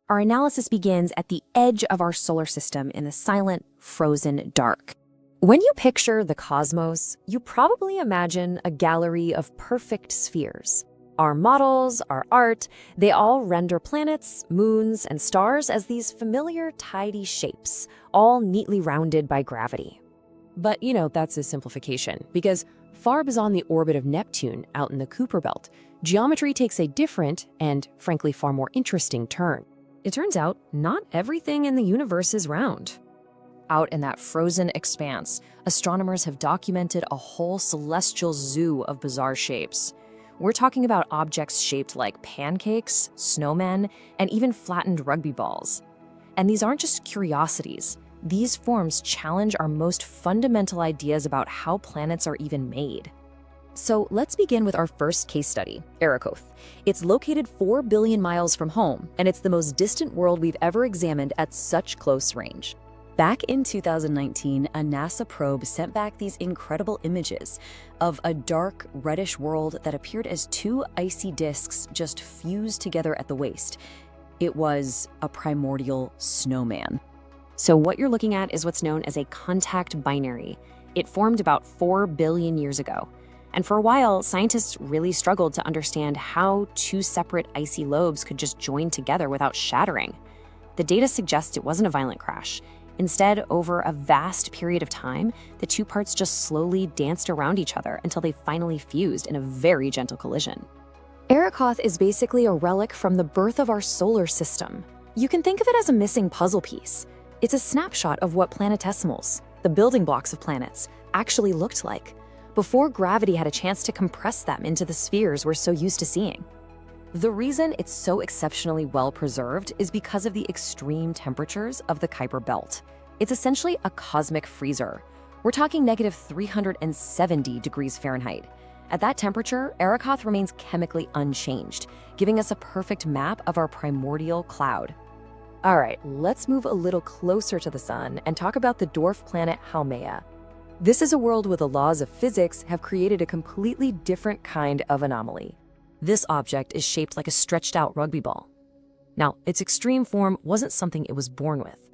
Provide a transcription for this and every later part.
Our analysis begins at the edge of our solar system in the silent, frozen dark. When you picture the cosmos, you probably imagine a gallery of perfect spheres. Our models, our art, they all render planets, moons, and stars as these familiar, tidy shapes, all neatly rounded by gravity. But, that's a simplification, because far beyond the orbit of Neptune, out in the Kuiper Belt, geometry takes a different and, frankly, far more interesting turn. It turns out, not everything in the universe is round. Out in that frozen expanse, astronomers have documented a whole celestial zoo of bizarre shapes. We're talking about objects shaped like pancakes, snowmen, and even flattened rugby balls. And these aren't just curiosities. These forms challenge our most fundamental ideas about how planets are even made. So let's begin with our first case study, Arrokoth. It's located 4 billion miles from home, and it's the most distant world we've ever examined at such close range. Back in 2019, a NASA probe sent back these incredible images of a dark, reddish world that appeared as two icy disks just fused together at the waist. It was a primordial snowman. So what you're looking at is what's known as a contact binary. It formed about 4 billion years ago. And for a while, scientists really struggled to understand how two separate icy lobes could just join together without shattering. The data suggests it wasn't a violent crash. Instead, over a vast period of time, the two parts just slowly danced around each other until they finally fused in a very gentle collision. Arrokoth is basically a relic from the birth of our solar system. You can think of it as a missing puzzle piece. It's a snapshot of what planetesimals, the building blocks of planets, actually looked like, before gravity had a chance to compress them into the spheres we're so used to seeing. The reason it's so exceptionally well preserved is because of the extreme temperatures of the Kuiper Belt. It's essentially a cosmic freezer. We're talking negative 370 degrees Fahrenheit. At that temperature, Arrokoth remains chemically unchanged, giving us a perfect map of our primordial cloud. All right, let's move a little closer to the sun and talk about the dwarf planet Haumea. This is a world where the laws of physics have created a completely different kind of anomaly. This object is shaped like a stretched-out rugby ball. Now, its extreme form wasn't something it was born with.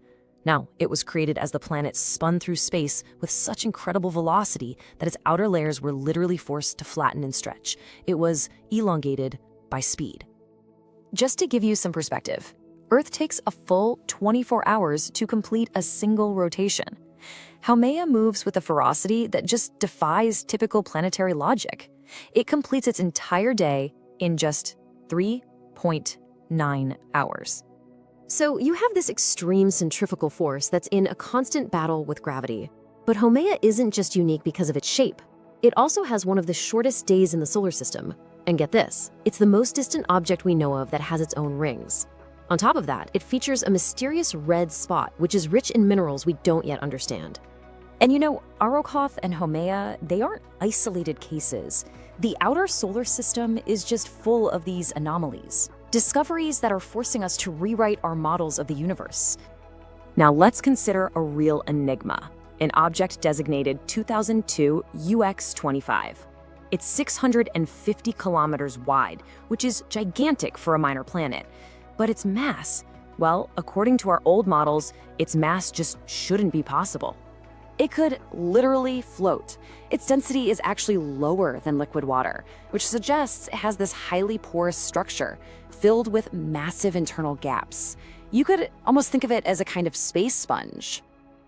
Now, it was created as the planet spun through space with such incredible velocity that its outer layers were literally forced to flatten and stretch. It was elongated by speed. Just to give you some perspective, Earth takes a full 24 hours to complete a single rotation. Haumea moves with a ferocity that just defies typical planetary logic. It completes its entire day in just 3.9 hours. So you have this extreme centrifugal force that's in a constant battle with gravity. But Haumea isn't just unique because of its shape. It also has one of the shortest days in the solar system. And get this, it's the most distant object we know of that has its own rings. On top of that, it features a mysterious red spot, which is rich in minerals we don't yet understand. And Arrokoth and Haumea, they aren't isolated cases. The outer solar system is just full of these anomalies, discoveries that are forcing us to rewrite our models of the universe. Now let's consider a real enigma, an object designated 2002 UX25. It's 650 kilometers wide, which is gigantic for a minor planet. But its mass, well, according to our old models, its mass just shouldn't be possible. It could literally float. Its density is actually lower than liquid water, which suggests it has this highly porous structure filled with massive internal gaps. You could almost think of it as a kind of space sponge.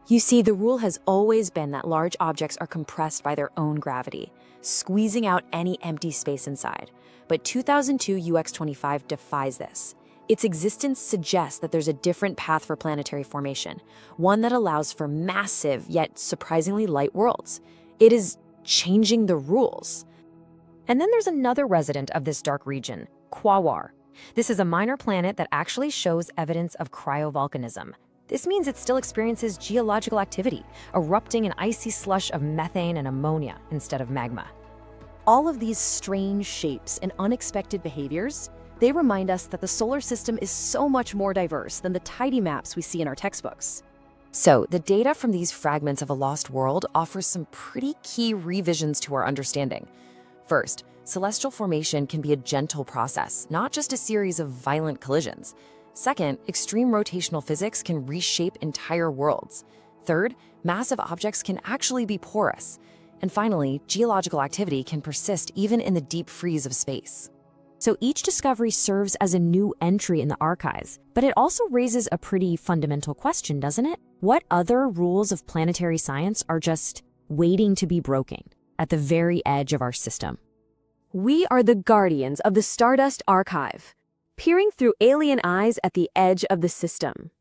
You see, the rule has always been that large objects are compressed by their own gravity, squeezing out any empty space inside. But 2002 UX25 defies this. Its existence suggests that there's a different path for planetary formation, one that allows for massive yet surprisingly light worlds. It is changing the rules. And then there's another resident of this dark region, Quawar. This is a minor planet that actually shows evidence of cryovolcanism. This means it still experiences geological activity, erupting an icy slush of methane and ammonia instead of magma. All of these strange shapes and unexpected behaviors, they remind us that the solar system is so much more diverse than the tidy maps we see in our textbooks. So, the data from these fragments of a lost world offers some pretty key revisions to our understanding. First, celestial formation can be a gentle process, not just a series of violent collisions. Second, extreme rotational physics can reshape entire worlds. Third, massive objects can actually be porous. And finally, geological activity can persist even in the deep freeze of space. So each discovery serves as a new entry in the archives, but it also raises a pretty fundamental question, doesn't it? What other rules of planetary science are just waiting to be broken at the very edge of our system? We are the guardians of the Stardust Archive, peering through alien eyes at the edge of the system.